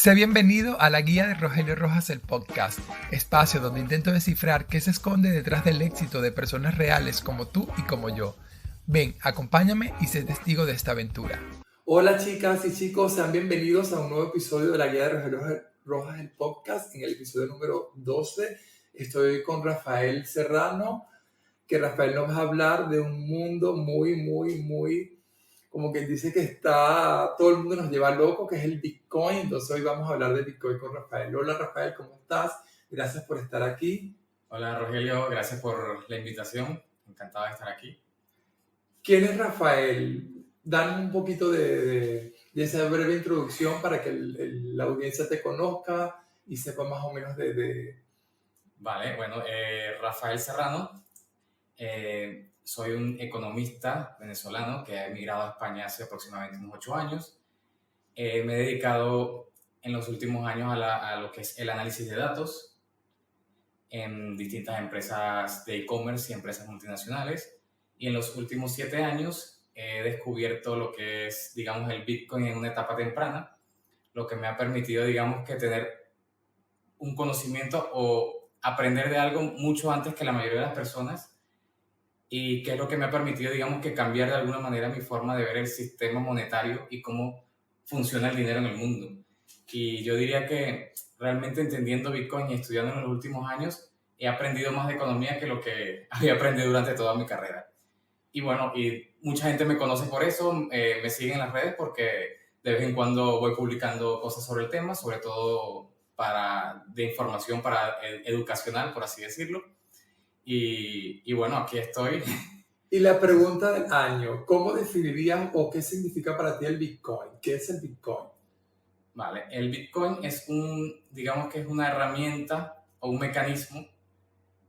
Sé bienvenido a la guía de Rogelio Rojas, el podcast, espacio donde intento descifrar qué se esconde detrás del éxito de personas reales como tú y como yo. Ven, acompáñame y sé testigo de esta aventura. Hola chicas y chicos, sean bienvenidos a un nuevo episodio de la guía de Rogelio Rojas, el podcast. En el episodio número 12 estoy con Rafael Serrano, que Rafael nos va a hablar de un mundo muy, como que dice que todo el mundo nos lleva loco, que es el Bitcoin. Entonces hoy vamos a hablar de Bitcoin con Rafael. Hola Rafael, ¿cómo estás? Gracias por estar aquí. Hola Rogelio, gracias por la invitación, encantado de estar aquí. ¿Quién es Rafael? Danos un poquito de esa breve introducción para que la audiencia te conozca y sepa más o menos Vale, bueno, Rafael Serrano, soy un economista venezolano que ha emigrado a España hace aproximadamente unos 8 años. Me he dedicado en los últimos años a lo que es el análisis de datos en distintas empresas de e-commerce y empresas multinacionales. Y en los últimos 7 años he descubierto lo que es, digamos, el Bitcoin en una etapa temprana, lo que me ha permitido, digamos, que tener un conocimiento o aprender de algo mucho antes que la mayoría de las personas, y que es lo que me ha permitido, digamos, que cambiar de alguna manera mi forma de ver el sistema monetario y cómo funciona el dinero en el mundo. Y yo diría que realmente entendiendo Bitcoin y estudiando en los últimos años, he aprendido más de economía que lo que había aprendido durante toda mi carrera. Y bueno, y mucha gente me conoce por eso, me sigue en las redes porque de vez en cuando voy publicando cosas sobre el tema, sobre todo de información educacional, por así decirlo. Y bueno, aquí estoy. Y la pregunta del año, ¿cómo definirías o qué significa para ti el Bitcoin? ¿Qué es el Bitcoin? Vale, el Bitcoin digamos que es una herramienta o un mecanismo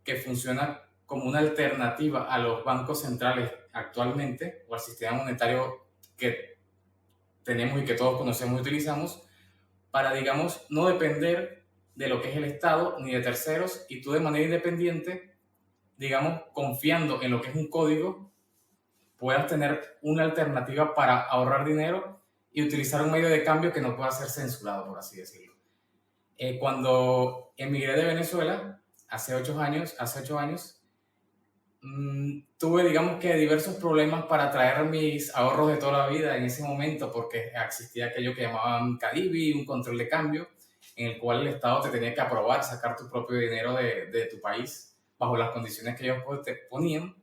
que funciona como una alternativa a los bancos centrales actualmente o al sistema monetario que tenemos y que todos conocemos y utilizamos, para, digamos, no depender de lo que es el Estado ni de terceros, y tú de manera independiente, digamos, confiando en lo que es un código, puedas tener una alternativa para ahorrar dinero y utilizar un medio de cambio que no pueda ser censurado, por así decirlo. Cuando emigré de Venezuela, hace 8 años, tuve, digamos que diversos problemas para traer mis ahorros de toda la vida en ese momento, porque existía aquello que llamaban CADIVI, un control de cambio, en el cual el Estado te tenía que aprobar sacar tu propio dinero de tu país bajo las condiciones que ellos te ponían.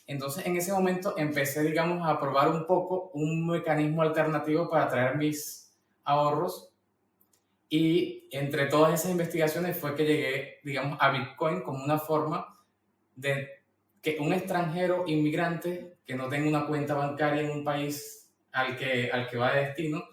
Entonces, en ese momento empecé, digamos, a probar un poco un mecanismo alternativo para traer mis ahorros, y entre todas esas investigaciones fue que llegué, digamos, a Bitcoin como una forma de que un extranjero inmigrante que no tenga una cuenta bancaria en un país al que va de destino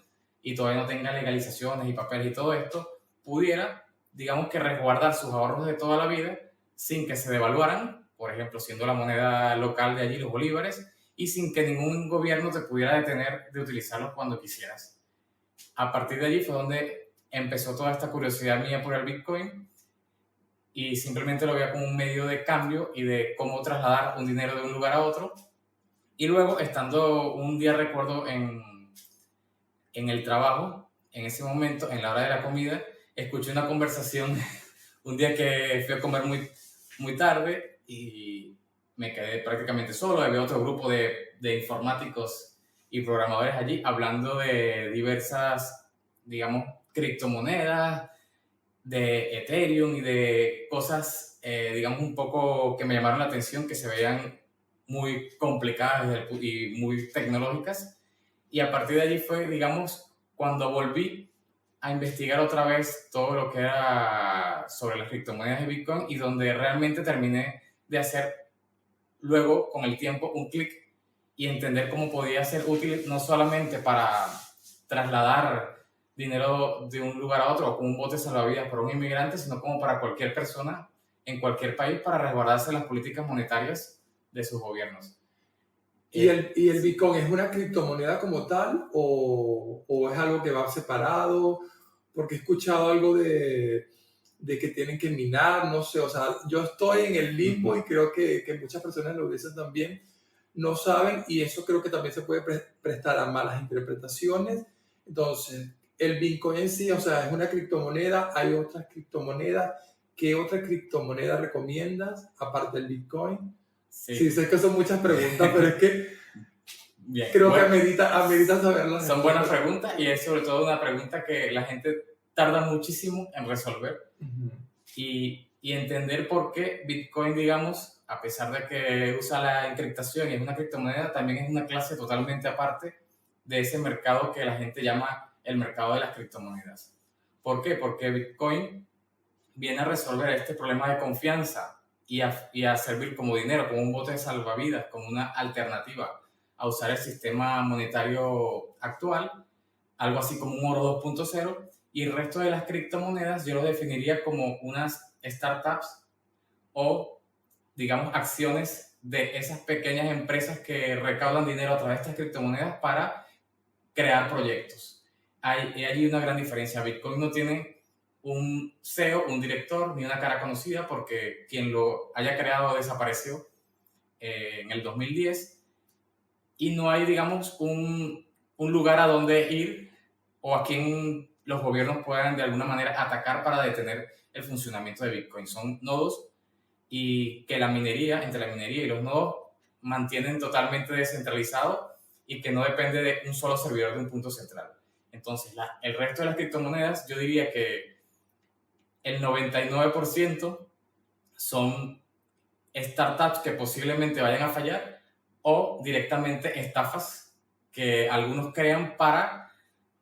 y todavía no tenga legalizaciones y papeles y todo esto, pudiera, digamos, que resguardar sus ahorros de toda la vida sin que se devaluaran, por ejemplo, siendo la moneda local de allí los bolívares, y sin que ningún gobierno te pudiera detener de utilizarlos cuando quisieras. A partir de allí fue donde empezó toda esta curiosidad mía por el Bitcoin, y simplemente lo veía como un medio de cambio y de cómo trasladar un dinero de un lugar a otro. Y luego, estando un día, recuerdo, en el trabajo, en ese momento, en la hora de la comida, escuché una conversación un día que fui a comer muy tarde y me quedé prácticamente solo. Había otro grupo de informáticos y programadores allí hablando de diversas, digamos, criptomonedas, de Ethereum y de cosas, digamos, un poco que me llamaron la atención, que se veían muy complicadas y muy tecnológicas. Y a partir de allí fue, digamos, cuando volví a investigar otra vez todo lo que era sobre las criptomonedas de Bitcoin, y donde realmente terminé de hacer luego, con el tiempo, un clic y entender cómo podía ser útil no solamente para trasladar dinero de un lugar a otro o con un bote salvavidas para un inmigrante, sino como para cualquier persona en cualquier país para resguardarse las políticas monetarias de sus gobiernos. ¿Y el Bitcoin es una criptomoneda como tal o es algo que va separado? Porque he escuchado algo de que tienen que minar, no sé, o sea, yo estoy en el limbo y creo que muchas personas lo dicen también, no saben, y eso creo que también se puede prestar a malas interpretaciones. Entonces, el Bitcoin en sí, o sea, es una criptomoneda, hay otras criptomonedas. ¿Qué otra criptomoneda recomiendas aparte del Bitcoin? Sí, Sí, sé que son muchas preguntas, pero es que bien. creo Bueno, que amerita saberlas. son buenas preguntas y es sobre todo una pregunta que la gente tarda muchísimo en resolver y entender por qué Bitcoin, digamos, a pesar de que usa la encriptación y es una criptomoneda, también es una clase totalmente aparte de ese mercado que la gente llama el mercado de las criptomonedas. ¿Por qué? Porque Bitcoin viene a resolver este problema de confianza y a servir como dinero, como un bote de salvavidas, como una alternativa a usar el sistema monetario actual, algo así como un oro 2.0, y el resto de las criptomonedas yo lo definiría como unas startups o, digamos, acciones de esas pequeñas empresas que recaudan dinero a través de estas criptomonedas para crear proyectos. Hay allí una gran diferencia. Bitcoin no tiene un CEO, un director, ni una cara conocida, porque quien lo haya creado desapareció en el 2010 y no hay, digamos, un lugar a donde ir o a quien los gobiernos puedan de alguna manera atacar para detener el funcionamiento de Bitcoin. Son nodos y que la minería, entre la minería y los nodos, mantienen totalmente descentralizado y que no depende de un solo servidor de un punto central. Entonces, el resto de las criptomonedas, yo diría que el 99% son startups que posiblemente vayan a fallar o directamente estafas que algunos crean para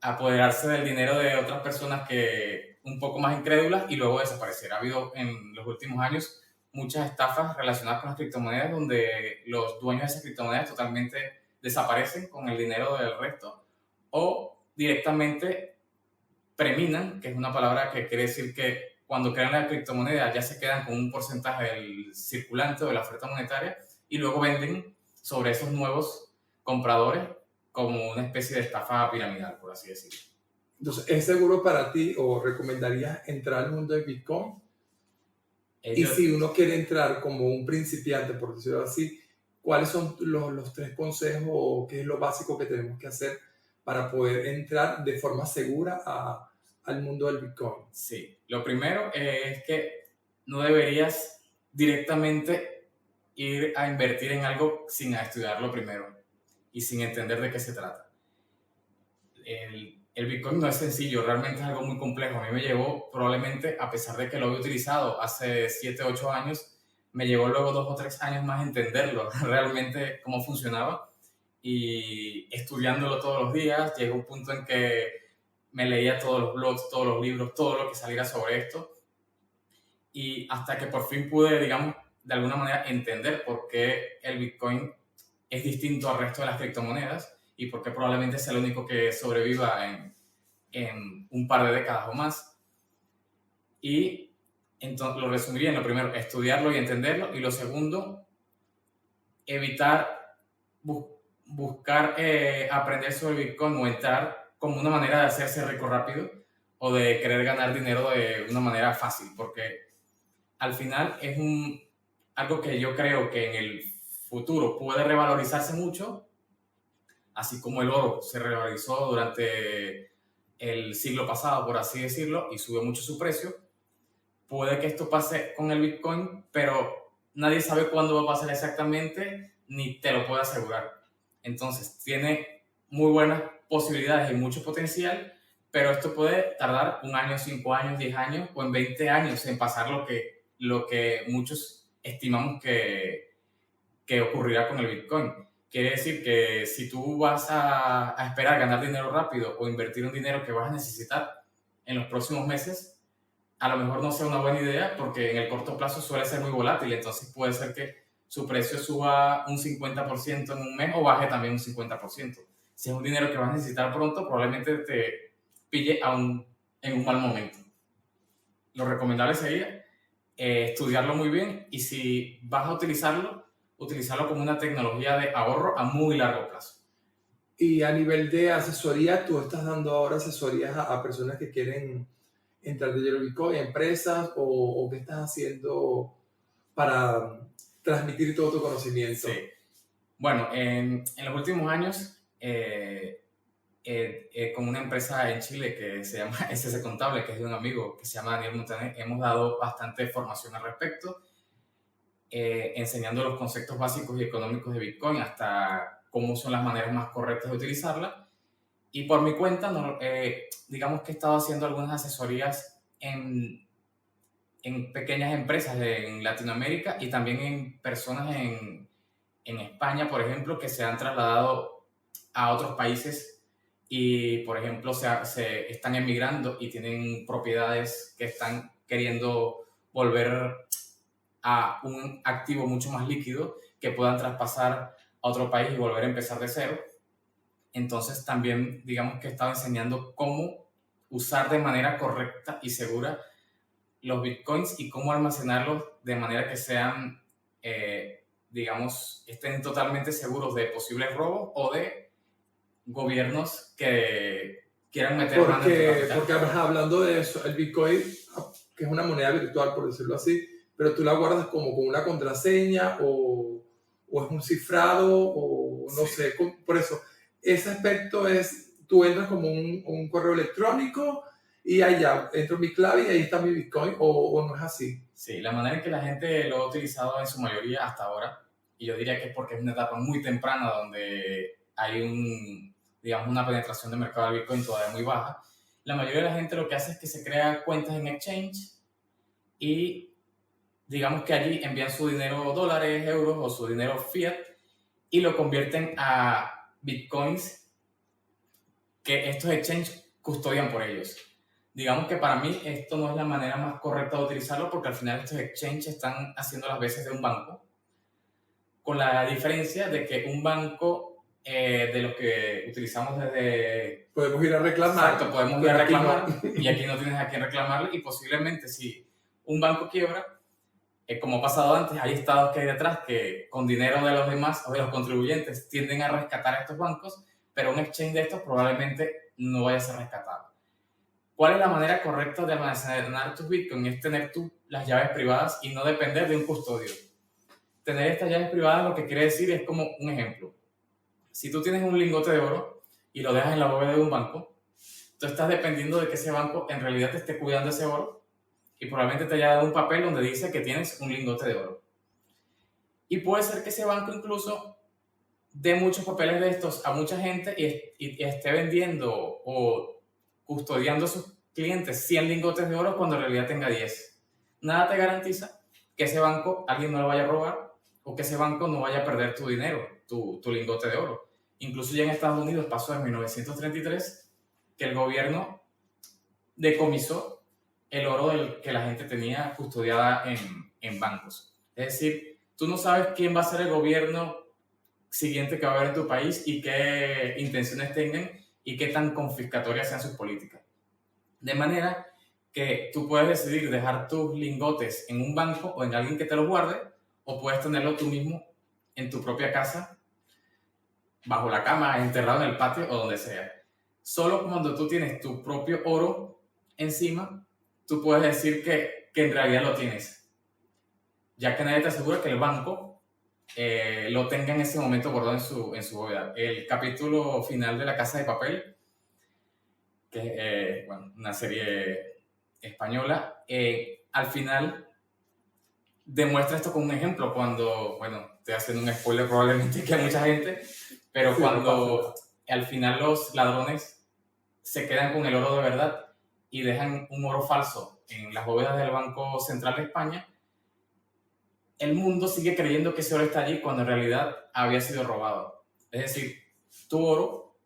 apoderarse del dinero de otras personas que un poco más incrédulas y luego desaparecer. Ha habido en los últimos años muchas estafas relacionadas con las criptomonedas donde los dueños de esas criptomonedas totalmente desaparecen con el dinero del resto o directamente preminan, que es una palabra que quiere decir que cuando crean la criptomoneda ya se quedan con un porcentaje del circulante o de la oferta monetaria y luego venden sobre esos nuevos compradores como una especie de estafa piramidal, por así decirlo. Entonces, ¿es seguro para ti o recomendarías entrar al mundo de Bitcoin? Y si uno quiere entrar como un principiante, por decirlo así, ¿cuáles son los tres consejos o qué es lo básico que tenemos que hacer para poder entrar de forma segura al mundo del Bitcoin? Sí, lo primero es que no deberías directamente ir a invertir en algo sin estudiarlo primero y sin entender de qué se trata. El Bitcoin no es sencillo, realmente es algo muy complejo. A mí me llevó probablemente, a pesar de que lo había utilizado hace 7, 8 años, me llevó luego 2 o 3 años más entenderlo, realmente cómo funcionaba. Y estudiándolo todos los días, llegó un punto en que me leía todos los blogs, todos los libros, todo lo que saliera sobre esto. Y hasta que por fin pude, digamos, de alguna manera entender por qué el Bitcoin es distinto al resto de las criptomonedas y por qué probablemente sea el único que sobreviva en un par de décadas o más. Y entonces lo resumiría en lo primero, estudiarlo y entenderlo. Y lo segundo, evitar buscar aprender sobre Bitcoin o entrar como una manera de hacerse rico rápido o de querer ganar dinero de una manera fácil, porque al final es algo que yo creo que en el futuro puede revalorizarse mucho, así como el oro se revalorizó durante el siglo pasado, por así decirlo, y subió mucho su precio. Puede que esto pase con el Bitcoin, pero nadie sabe cuándo va a pasar exactamente, ni te lo puede asegurar. Entonces, tiene muy buenas posibilidades y mucho potencial, pero esto puede tardar 1 año, 5 años, 10 años o en 20 años en pasar lo que muchos estimamos que ocurrirá con el Bitcoin. Quiere decir que si tú vas a esperar ganar dinero rápido o invertir un dinero que vas a necesitar en los próximos meses, a lo mejor no sea una buena idea porque en el corto plazo suele ser muy volátil, entonces puede ser que su precio suba un 50% en un mes o baje también un 50%. Si es un dinero que vas a necesitar pronto, probablemente te pille en un mal momento. Lo recomendable sería estudiarlo muy bien y si vas a utilizarlo como una tecnología de ahorro a muy largo plazo. Y a nivel de asesoría, tú estás dando ahora asesorías a personas que quieren entrar de Bitcoin, empresas o qué estás haciendo para transmitir todo tu conocimiento. Sí. Bueno, en los últimos años con una empresa en Chile que se llama SS Contable, que es de un amigo que se llama Daniel Montaner. Hemos dado bastante formación al respecto, enseñando los conceptos básicos y económicos de Bitcoin hasta cómo son las maneras más correctas de utilizarla. Y por mi cuenta, digamos que he estado haciendo algunas asesorías en pequeñas empresas en Latinoamérica y también en personas en España, por ejemplo, que se han trasladado a otros países y, por ejemplo, se están emigrando y tienen propiedades que están queriendo volver a un activo mucho más líquido que puedan traspasar a otro país y volver a empezar de cero. Entonces también digamos que he estado enseñando cómo usar de manera correcta y segura los bitcoins y cómo almacenarlos de manera que sean, digamos, estén totalmente seguros de posibles robos o de gobiernos que quieran meter mano en tu capital. Porque hablando de eso, el Bitcoin, que es una moneda virtual, por decirlo así, pero tú la guardas como con una contraseña o es un cifrado o no sé, por eso, ese aspecto es, tú entras como un correo electrónico y ahí ya, entro mi clave y ahí está mi Bitcoin o no es así. Sí, la manera en que la gente lo ha utilizado en su mayoría hasta ahora, y yo diría que es porque es una etapa muy temprana donde hay digamos, una penetración de mercado del Bitcoin todavía muy baja, la mayoría de la gente lo que hace es que se crea cuentas en exchange y digamos que allí envían su dinero dólares, euros o su dinero fiat y lo convierten a bitcoins que estos exchanges custodian por ellos. Digamos que para mí esto no es la manera más correcta de utilizarlo porque al final estos exchanges están haciendo las veces de un banco, con la diferencia de que un banco de los que utilizamos desde... Podemos ir a reclamar. Exacto, podemos ir a reclamar y aquí no tienes a quién reclamarle y posiblemente si un banco quiebra, como ha pasado antes, hay estados que hay detrás que con dinero de los demás o de los contribuyentes tienden a rescatar a estos bancos, pero un exchange de estos probablemente no vaya a ser rescatado. ¿Cuál es la manera correcta de almacenar tus bitcoins? Es tener tú las llaves privadas y no depender de un custodio. Tener estas llaves privadas lo que quiere decir es como un ejemplo. Si tú tienes un lingote de oro y lo dejas en la bóveda de un banco, tú estás dependiendo de que ese banco en realidad te esté cuidando ese oro y probablemente te haya dado un papel donde dice que tienes un lingote de oro. Y puede ser que ese banco incluso dé muchos papeles de estos a mucha gente y esté vendiendo o custodiando a sus clientes 100 lingotes de oro cuando en realidad tenga 10. Nada te garantiza que ese banco alguien no lo vaya a robar o que ese banco no vaya a perder tu dinero, tu lingote de oro. Incluso ya en Estados Unidos pasó en 1933 que el gobierno decomisó el oro que la gente tenía custodiada en bancos. Es decir, tú no sabes quién va a ser el gobierno siguiente que va a haber en tu país y qué intenciones tengan y qué tan confiscatorias sean sus políticas. De manera que tú puedes decidir dejar tus lingotes en un banco o en alguien que te los guarde, o puedes tenerlo tú mismo en tu propia casa, bajo la cama, enterrado en el patio o donde sea. Solo cuando tú tienes tu propio oro encima, tú puedes decir que en realidad lo tienes, ya que nadie te asegura que el banco lo tenga en ese momento guardado en su bóveda. El capítulo final de La Casa de Papel, que es una serie española, al final demuestra esto como un ejemplo cuando, estoy haciendo un spoiler probablemente que a mucha gente, pero sí, cuando al final los ladrones se quedan con el oro de verdad y dejan un oro falso en las bóvedas del Banco Central de España, el mundo sigue creyendo que ese oro está allí cuando en realidad había sido robado. Es decir, tu oro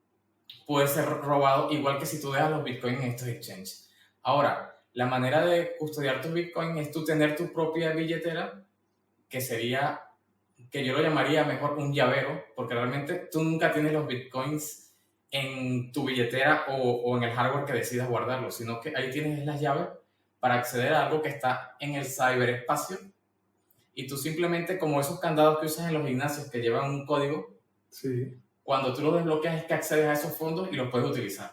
puede ser robado igual que si tú dejas los bitcoins en estos exchanges. Ahora, la manera de custodiar tus bitcoins es tú tener tu propia billetera, que sería, que yo lo llamaría mejor un llavero, porque realmente tú nunca tienes los bitcoins en tu billetera o en el hardware que decidas guardarlo, sino que ahí tienes las llaves para acceder a algo que está en el ciberespacio y tú simplemente, como esos candados que usas en los gimnasios que llevan un código, sí, cuando tú los desbloqueas es que accedes a esos fondos y los puedes utilizar.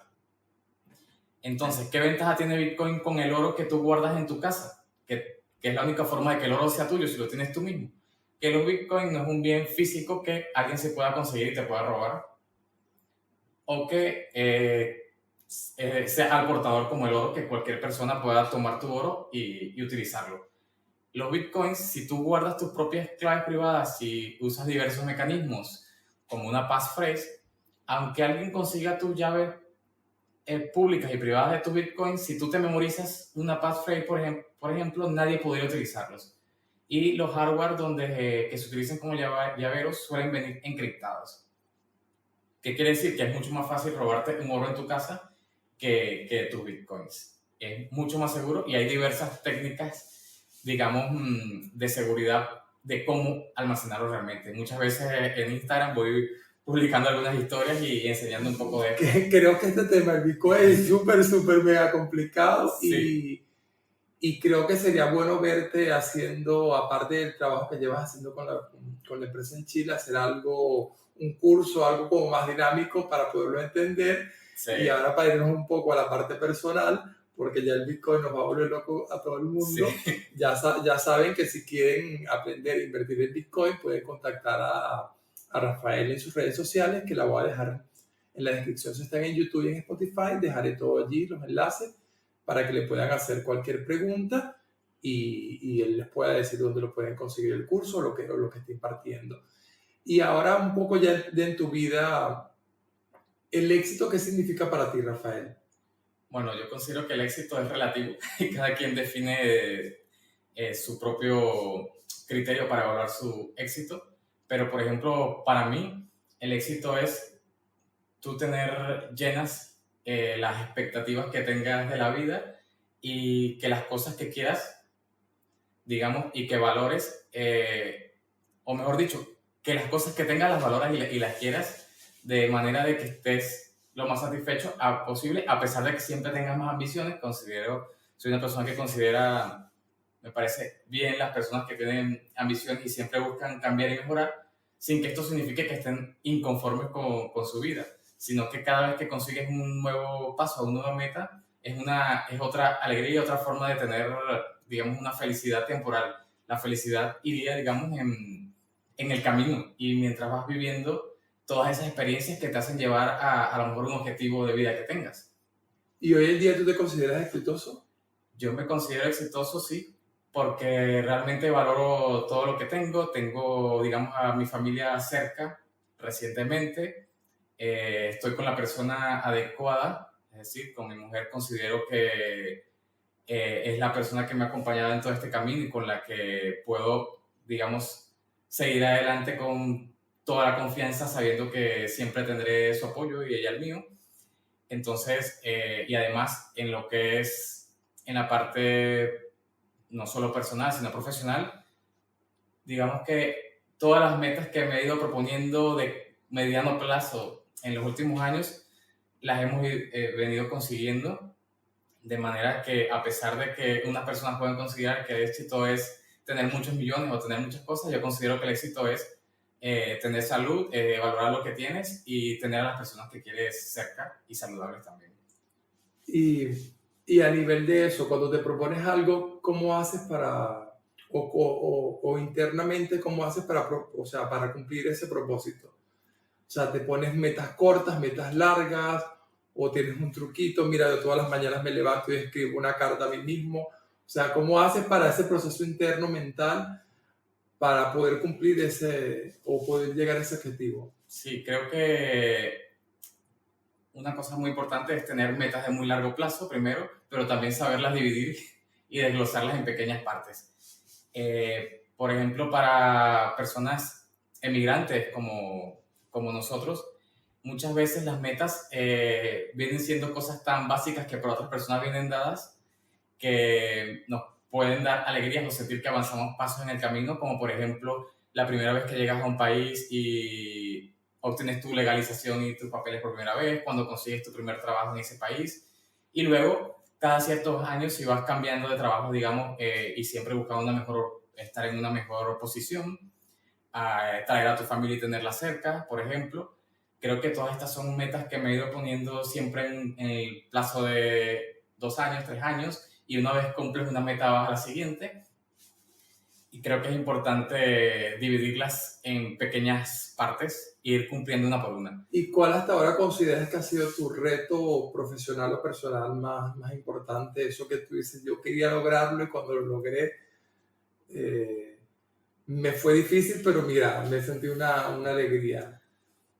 Entonces, ¿qué ventaja tiene Bitcoin con el oro que tú guardas en tu casa? Que es la única forma de que el oro sea tuyo si lo tienes tú mismo. Que los Bitcoin no es un bien físico que alguien se pueda conseguir y te pueda robar. o que sea al portador como el oro, que cualquier persona pueda tomar tu oro y utilizarlo. Los bitcoins, si tú guardas tus propias claves privadas y usas diversos mecanismos como una passphrase, aunque alguien consiga tus llaves públicas y privadas de tus bitcoins, si tú te memorizas una passphrase, por ejemplo, nadie podría utilizarlos. Y los hardware que se utilizan como llaveros suelen venir encriptados. ¿Qué quiere decir? Que es mucho más fácil robarte un oro en tu casa que tus bitcoins. Es mucho más seguro y hay diversas técnicas, digamos, de seguridad de cómo almacenarlo realmente. Muchas veces en Instagram voy publicando algunas historias y enseñando un poco de esto. Creo que este tema del Bitcoin es súper mega complicado. Sí. Y creo que sería bueno verte haciendo, aparte del trabajo que llevas haciendo con la empresa en Chile, hacer algo, un curso, algo como más dinámico para poderlo entender. Sí. Y ahora para irnos un poco a la parte personal, porque ya el Bitcoin nos va a volver loco a todo el mundo. Sí. Ya saben que si quieren aprender a invertir en Bitcoin, pueden contactar a Rafael en sus redes sociales, que la voy a dejar en la descripción. Si están en YouTube y en Spotify, dejaré todo allí, los enlaces, para que le puedan hacer cualquier pregunta y él les pueda decir dónde lo pueden conseguir el curso o lo que está impartiendo. Y ahora un poco ya en tu vida, ¿el éxito qué significa para ti, Rafael? Bueno, yo considero que el éxito es relativo y cada quien define su propio criterio para evaluar su éxito. Pero, por ejemplo, para mí, el éxito es tú tener llenas las expectativas que tengas de la vida y que las cosas que quieras, digamos, y que valores, o mejor dicho, que las cosas que tengas las valoras y las quieras de manera de que estés lo más satisfecho posible, a pesar de que siempre tengas más ambiciones. Soy una persona que considera, me parece bien las personas que tienen ambiciones y siempre buscan cambiar y mejorar, sin que esto signifique que estén inconformes con su vida, sino que cada vez que consigues un nuevo paso, una nueva meta, es otra alegría y otra forma de tener, digamos, una felicidad temporal. La felicidad iría, digamos, en el camino y mientras vas viviendo todas esas experiencias que te hacen llevar a lo mejor un objetivo de vida que tengas. ¿Y hoy en día tú te consideras exitoso? Yo me considero exitoso, sí, porque realmente valoro todo lo que tengo. Tengo, digamos, a mi familia cerca recientemente. Estoy con la persona adecuada, es decir, con mi mujer considero que es la persona que me ha acompañado en todo este camino y con la que puedo, digamos, seguir adelante con toda la confianza, sabiendo que siempre tendré su apoyo y ella el mío. Entonces, y además en lo que es en la parte no solo personal, sino profesional, digamos que todas las metas que me he ido proponiendo de mediano plazo en los últimos años, las hemos venido consiguiendo, de manera que a pesar de que unas personas pueden considerar que el éxito es tener muchos millones o tener muchas cosas, yo considero que el éxito es tener salud, valorar lo que tienes y tener a las personas que quieres cerca y saludables también. Y a nivel de eso, cuando te propones algo, ¿cómo haces para, o internamente, cómo haces para cumplir ese propósito? O sea, ¿te pones metas cortas, metas largas, o tienes un truquito? Mira, yo todas las mañanas me levanto y escribo una carta a mí mismo. O sea, ¿cómo haces para ese proceso interno mental para poder cumplir o poder llegar a ese objetivo? Sí, creo que una cosa muy importante es tener metas de muy largo plazo primero, pero también saberlas dividir y desglosarlas en pequeñas partes. Por ejemplo, para personas emigrantes como nosotros, muchas veces las metas vienen siendo cosas tan básicas que para otras personas vienen dadas, que nos pueden dar alegrías o sentir que avanzamos pasos en el camino, como por ejemplo la primera vez que llegas a un país y obtienes tu legalización y tus papeles por primera vez, cuando consigues tu primer trabajo en ese país, y luego cada ciertos años si vas cambiando de trabajo, digamos, y siempre buscando estar en una mejor posición, traer a tu familia y tenerla cerca, por ejemplo. Creo que todas estas son metas que me he ido poniendo siempre en el plazo de 2 años, 3 años, y una vez cumples una meta vas a la siguiente. y creo que es importante dividirlas en pequeñas partes e ir cumpliendo una por una. ¿Y cuál hasta ahora consideras que ha sido tu reto profesional o personal más importante? Eso que tú dices, yo quería lograrlo y cuando lo logré me fue difícil, pero mira, me sentí una alegría.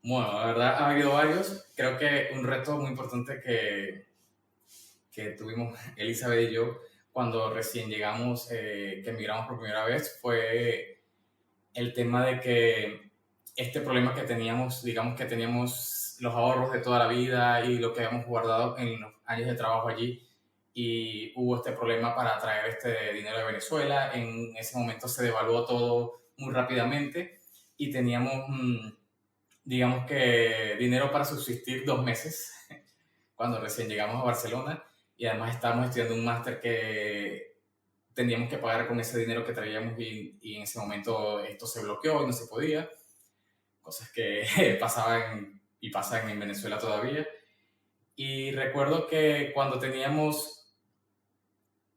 Bueno, la verdad ha habido varios. Creo que un reto muy importante que tuvimos Elizabeth y yo cuando recién llegamos, que emigramos por primera vez, fue el tema de que este problema que teníamos, digamos que teníamos los ahorros de toda la vida y lo que habíamos guardado en los años de trabajo allí, y hubo este problema para traer este dinero de Venezuela. En ese momento se devaluó todo muy rápidamente y teníamos, digamos que, dinero para subsistir 2 meses cuando recién llegamos a Barcelona, y además estábamos estudiando un máster que teníamos que pagar con ese dinero que traíamos, y en ese momento esto se bloqueó y no se podía, cosas que pasaban y pasan en Venezuela todavía. Y recuerdo que cuando teníamos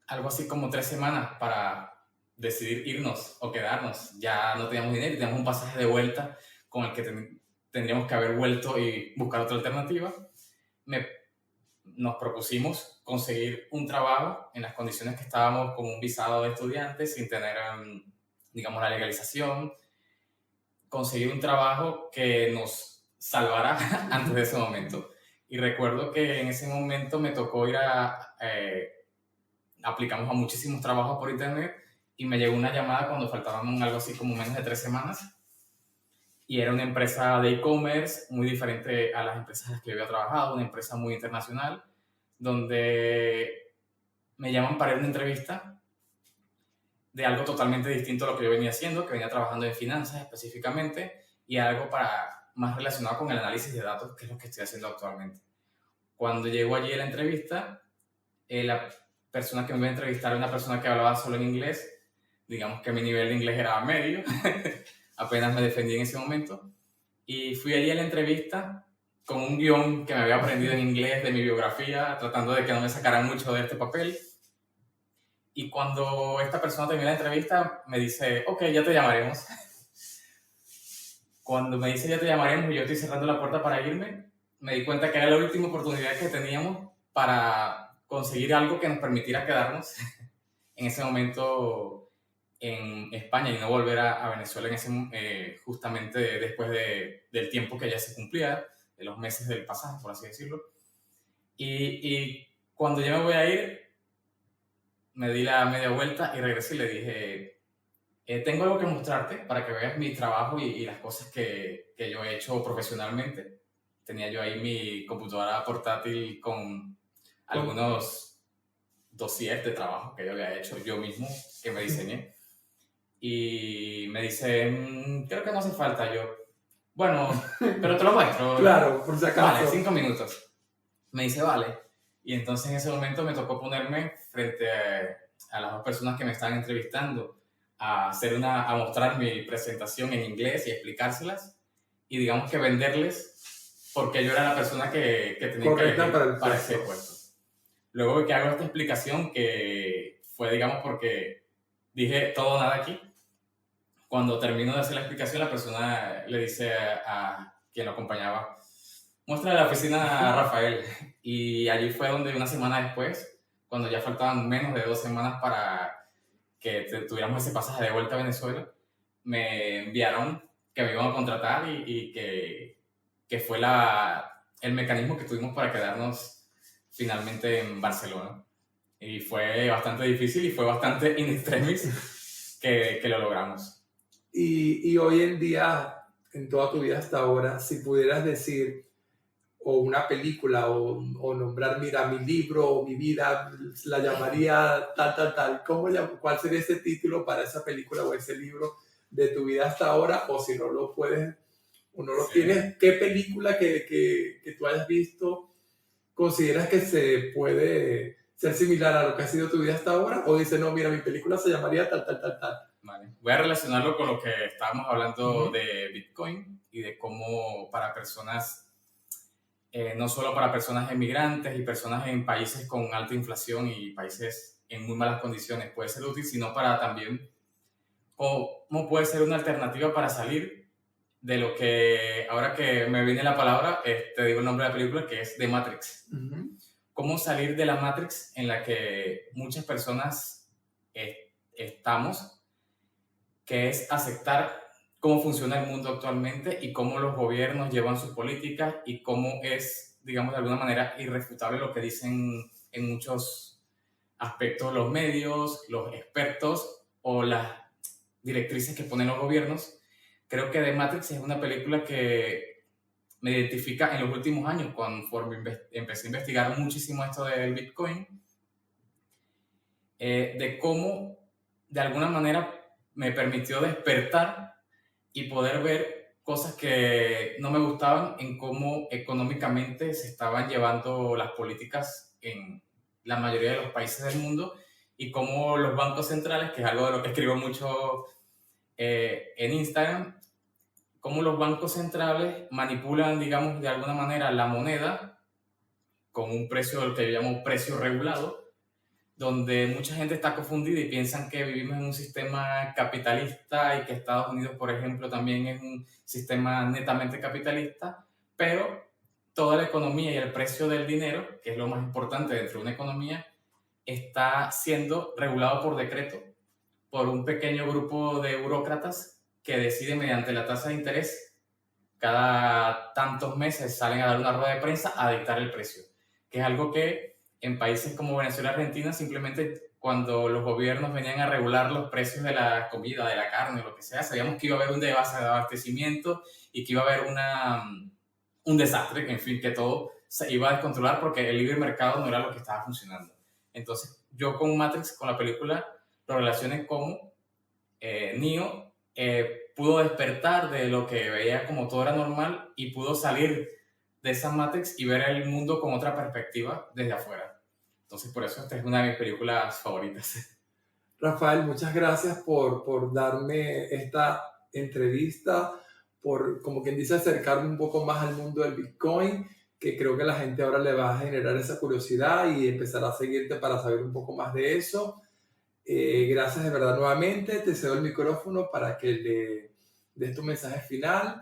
algo así como 3 semanas para decidir irnos o quedarnos, ya no teníamos dinero y teníamos un pasaje de vuelta con el que tendríamos que haber vuelto y buscar otra alternativa. Nos propusimos conseguir un trabajo en las condiciones que estábamos, con un visado de estudiante sin tener, digamos, la legalización, conseguir un trabajo que nos salvara antes de ese momento. Y recuerdo que en ese momento me tocó ir aplicamos a muchísimos trabajos por internet, y me llegó una llamada cuando faltaban algo así como menos de 3 semanas, y era una empresa de e-commerce muy diferente a las empresas en las que yo había trabajado, una empresa muy internacional, donde me llaman para ir a una entrevista de algo totalmente distinto a lo que yo venía haciendo, que venía trabajando en finanzas específicamente, y algo más relacionado con el análisis de datos, que es lo que estoy haciendo actualmente. Cuando llego allí a la entrevista, la persona que me iba a entrevistar era una persona que hablaba solo en inglés. Digamos que mi nivel de inglés era medio, apenas me defendí en ese momento, y fui allí a la entrevista con un guión que me había aprendido en inglés de mi biografía, tratando de que no me sacaran mucho de este papel. Y cuando esta persona termina la entrevista, me dice, ok, ya te llamaremos. Cuando me dice ya te llamaremos y yo estoy cerrando la puerta para irme, me di cuenta que era la última oportunidad que teníamos para conseguir algo que nos permitiera quedarnos en ese momento en España y no volver a Venezuela justamente después del tiempo que ya se cumplía, de los meses del pasaje, por así decirlo. Y cuando ya me voy a ir, me di la media vuelta y regresé y le dije, tengo algo que mostrarte para que veas mi trabajo y las cosas que yo he hecho profesionalmente. Tenía yo ahí mi computadora portátil con algunos dossiers de trabajo que yo había hecho yo mismo, que me diseñé. Y me dice, creo que no hace falta. Yo, bueno, pero te lo muestro. Claro, por si acaso. Vale, 5 minutos. Me dice, vale. Y entonces en ese momento me tocó ponerme frente a las dos personas que me estaban entrevistando a mostrar mi presentación en inglés y explicárselas, y digamos que venderles porque yo era la persona que tenía que elegir para ese puesto. Luego de que hago esta explicación, que fue, digamos, porque dije todo o nada aquí, cuando termino de hacer la explicación, la persona le dice a quien lo acompañaba, muéstrale la oficina a Rafael. Y allí fue donde una semana después, cuando ya faltaban menos de 2 semanas para que tuviéramos ese pasaje de vuelta a Venezuela, me enviaron que me iban a contratar, y que fue el mecanismo que tuvimos para quedarnos finalmente en Barcelona. Y fue bastante difícil y fue bastante in extremis que lo logramos. Y hoy en día, en toda tu vida hasta ahora, si pudieras decir, o una película, o nombrar, mira, mi libro o mi vida, la llamaría tal, ¿cuál sería ese título para esa película o ese libro de tu vida hasta ahora? O si no lo puedes, o no lo tienes, ¿qué película que tú hayas visto consideras que se puede ser similar a lo que ha sido tu vida hasta ahora? O dices, no, mira, mi película se llamaría tal. Vale. Voy a relacionarlo con lo que estábamos hablando de Bitcoin y de cómo para personas, no solo para personas emigrantes y personas en países con alta inflación y países en muy malas condiciones puede ser útil, sino para también cómo puede ser una alternativa para salir de lo que, ahora que me viene la palabra, te digo el nombre de la película, que es The Matrix. Cómo salir de la Matrix en la que muchas personas estamos, que es aceptar cómo funciona el mundo actualmente y cómo los gobiernos llevan sus políticas y cómo es, digamos, de alguna manera irrefutable lo que dicen en muchos aspectos los medios, los expertos o las directrices que ponen los gobiernos. Creo que The Matrix es una película que me identifica en los últimos años, conforme empecé a investigar muchísimo esto del Bitcoin, de cómo de alguna manera me permitió despertar y poder ver cosas que no me gustaban en cómo económicamente se estaban llevando las políticas en la mayoría de los países del mundo y cómo los bancos centrales, que es algo de lo que escribo mucho en Instagram, cómo los bancos centrales manipulan, digamos, de alguna manera la moneda con un precio, lo que yo llamo precio regulado, donde mucha gente está confundida y piensan que vivimos en un sistema capitalista y que Estados Unidos, por ejemplo, también es un sistema netamente capitalista, pero toda la economía y el precio del dinero, que es lo más importante dentro de una economía, está siendo regulado por decreto por un pequeño grupo de burócratas que decide mediante la tasa de interés, cada tantos meses salen a dar una rueda de prensa a dictar el precio, que es algo que en países como Venezuela y Argentina simplemente cuando los gobiernos venían a regular los precios de la comida, de la carne, lo que sea, sabíamos que iba a haber un desabastecimiento y que iba a haber un desastre, en fin, que todo se iba a descontrolar porque el libre mercado no era lo que estaba funcionando. Entonces, yo con Matrix, con la película, lo relacioné como Neo pudo despertar de lo que veía como todo era normal y pudo salir de esa Matrix y ver el mundo con otra perspectiva desde afuera. Entonces, por eso esta es una de mis películas favoritas. Rafael, muchas gracias por darme esta entrevista, por, como quien dice, acercarme un poco más al mundo del Bitcoin, que creo que la gente ahora le va a generar esa curiosidad y empezar a seguirte para saber un poco más de eso. Gracias de verdad nuevamente, te cedo el micrófono para que le des tu mensaje final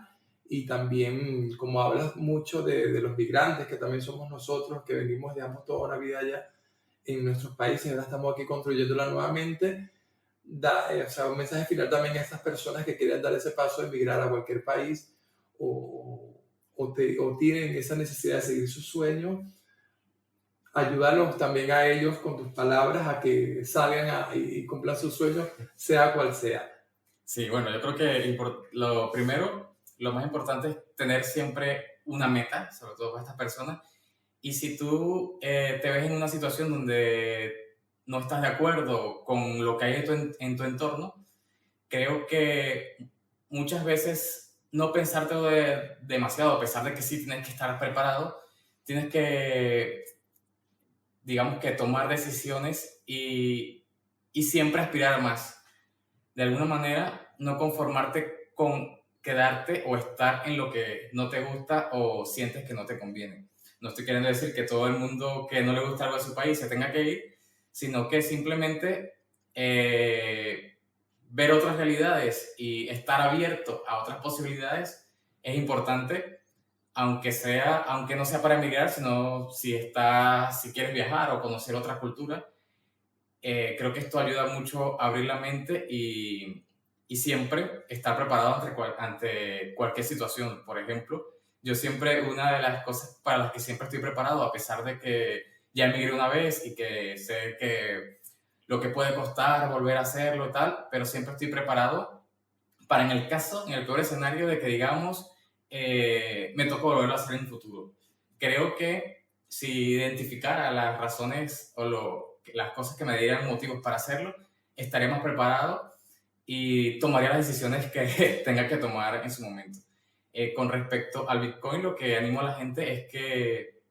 y también como hablas mucho de los migrantes, que también somos nosotros, que venimos, digamos, toda una vida allá en nuestros países y ahora estamos aquí construyéndola nuevamente, o sea, un mensaje final también a esas personas que quieren dar ese paso de emigrar a cualquier país o tienen esa necesidad de seguir sus sueños. Ayúdalos también a ellos con tus palabras a que salgan y cumplan sus sueños, sea cual sea. Sí, bueno, yo creo que lo primero, lo más importante es tener siempre una meta, sobre todo para estas personas. Y si tú te ves en una situación donde no estás de acuerdo con lo que hay en tu entorno, creo que muchas veces no pensártelo demasiado, a pesar de que sí tienes que estar preparado, tienes que, digamos que tomar decisiones y siempre aspirar más. De alguna manera, no conformarte con quedarte o estar en lo que no te gusta o sientes que no te conviene. No estoy queriendo decir que todo el mundo que no le gusta algo de su país se tenga que ir, sino que simplemente ver otras realidades y estar abierto a otras posibilidades es importante, aunque no sea para emigrar, sino si quieres viajar o conocer otra cultura. Creo que esto ayuda mucho a abrir la mente y siempre estar preparado ante cualquier situación. Por ejemplo, yo siempre, una de las cosas para las que siempre estoy preparado, a pesar de que ya emigré una vez y que sé que lo que puede costar volver a hacerlo y tal, pero siempre estoy preparado para en el peor escenario de que, digamos, me tocó volverlo a hacer en el futuro. Creo que si identificara las razones o las cosas que me dieran motivos para hacerlo, estaría más preparado y tomaría las decisiones que tenga que tomar en su momento. Con respecto al Bitcoin, lo que animo a la gente es que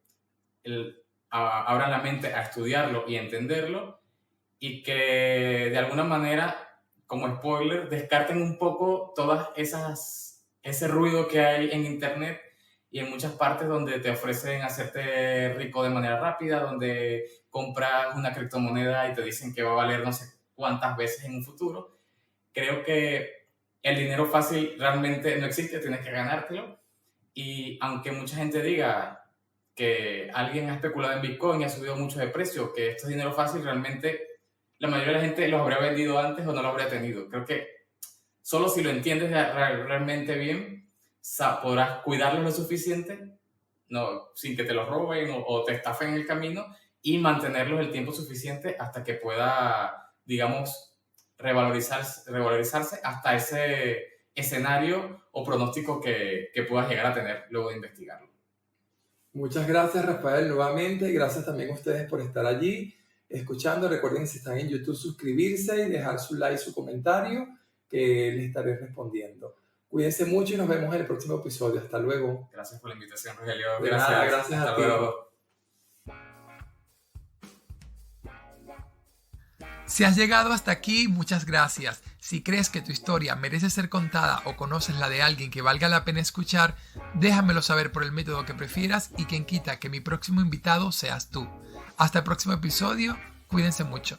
abran la mente a estudiarlo y entenderlo y que de alguna manera, como spoiler, descarten un poco todas ese ruido que hay en internet y en muchas partes donde te ofrecen hacerte rico de manera rápida, donde compras una criptomoneda y te dicen que va a valer no sé cuántas veces en un futuro. creo que el dinero fácil realmente no existe, tienes que ganártelo. Y aunque mucha gente diga que alguien ha especulado en Bitcoin y ha subido mucho de precio, que esto es dinero fácil, realmente la mayoría de la gente los habría vendido antes o no lo habría tenido. Creo que solo si lo entiendes realmente bien, podrás cuidarlo lo suficiente, no, sin que te lo roben o te estafen en el camino, y mantenerlos el tiempo suficiente hasta que pueda, digamos, revalorizarse hasta ese escenario o pronóstico que puedas llegar a tener luego de investigarlo. Muchas gracias, Rafael, nuevamente. Gracias también a ustedes por estar allí escuchando. Recuerden, si están en YouTube, suscribirse y dejar su like, su comentario, que les estaré respondiendo. Cuídense mucho y nos vemos en el próximo episodio. Hasta luego. Gracias por la invitación, Rogelio. Gracias Hasta a ti. luego. Si has llegado hasta aquí, muchas gracias. Si crees que tu historia merece ser contada o conoces la de alguien que valga la pena escuchar, déjamelo saber por el método que prefieras y quien quita que mi próximo invitado seas tú. Hasta el próximo episodio, cuídense mucho.